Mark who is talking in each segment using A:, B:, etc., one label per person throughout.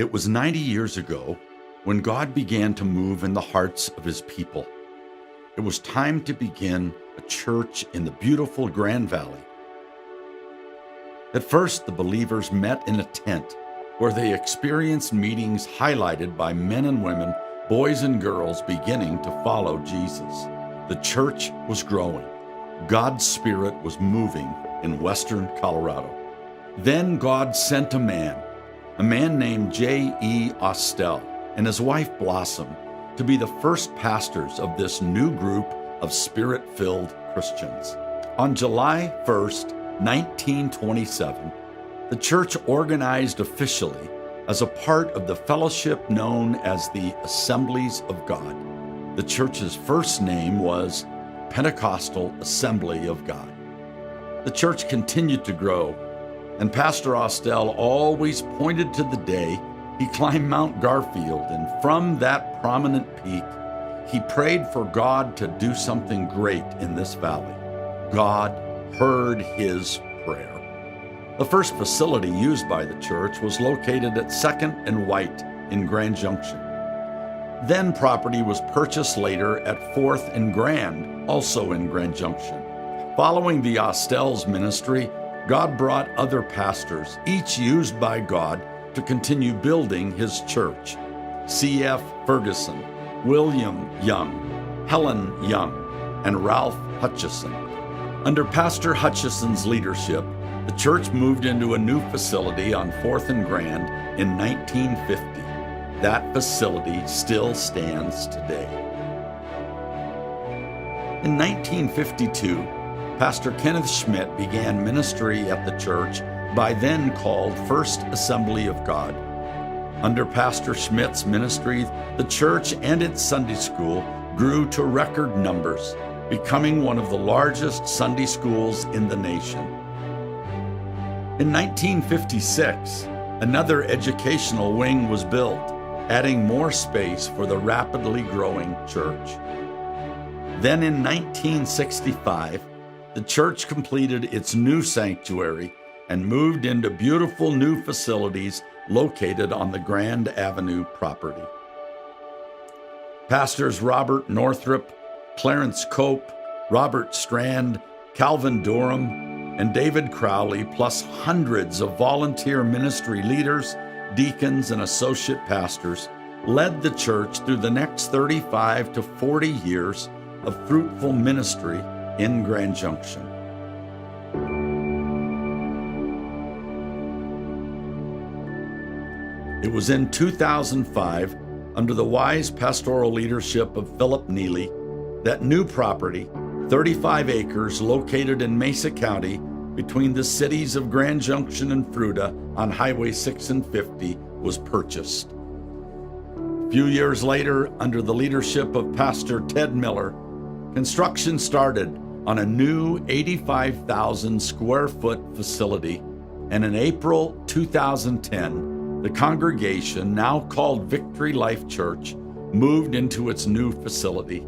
A: It was 90 years ago when God began to move in the hearts of his people. It was time to begin a church in the beautiful Grand Valley. At first, the believers met in a tent where they experienced meetings highlighted by men and women, boys and girls beginning to follow Jesus. The church was growing. God's Spirit was moving in western Colorado. Then God sent a man named J.E. Austell and his wife Blossom, to be the first pastors of this new group of Spirit-filled Christians. On July 1st, 1927, the church organized officially as a part of the fellowship known as the Assemblies of God. The church's first name was Pentecostal Assembly of God. The church continued to grow, and Pastor Austell always pointed to the day he climbed Mount Garfield, and from that prominent peak, he prayed for God to do something great in this valley. God heard his prayer. The first facility used by the church was located at 2nd and White in Grand Junction. Then property was purchased later at 4th and Grand, also in Grand Junction. Following the Austell's ministry, God brought other pastors, each used by God to continue building his church. C.F. Ferguson, William Young, Helen Young, and Ralph Hutchison. Under Pastor Hutchison's leadership, the church moved into a new facility on 4th and Grand in 1950. That facility still stands today. In 1952, Pastor Kenneth Schmidt began ministry at the church by then called First Assembly of God. Under Pastor Schmidt's ministry, the church and its Sunday school grew to record numbers, becoming one of the largest Sunday schools in the nation. In 1956, another educational wing was built, adding more space for the rapidly growing church. Then in 1965, the church completed its new sanctuary and moved into beautiful new facilities located on the Grand Avenue property. Pastors Robert Northrup, Clarence Cope, Robert Strand, Calvin Durham, and David Crowley, plus hundreds of volunteer ministry leaders, deacons, and associate pastors, led the church through the next 35 to 40 years of fruitful ministry in Grand Junction. It was in 2005, under the wise pastoral leadership of Philip Neely, that new property, 35 acres located in Mesa County between the cities of Grand Junction and Fruita on Highway 6 and 50, was purchased. A few years later, under the leadership of Pastor Ted Miller, construction started on a new 85,000 square foot facility, and in April 2010, the congregation, now called Victory Life Church, moved into its new facility.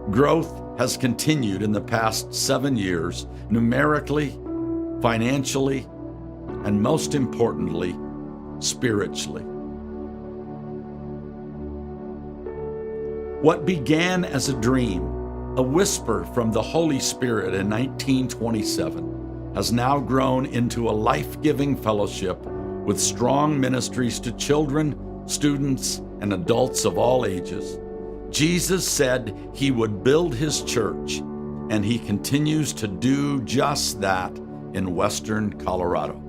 A: Growth has continued in the past 7 years, numerically, financially, and most importantly, spiritually. What began as a dream, a whisper from the Holy Spirit in 1927, has now grown into a life-giving fellowship with strong ministries to children, students, and adults of all ages. Jesus said he would build his church, and he continues to do just that in western Colorado.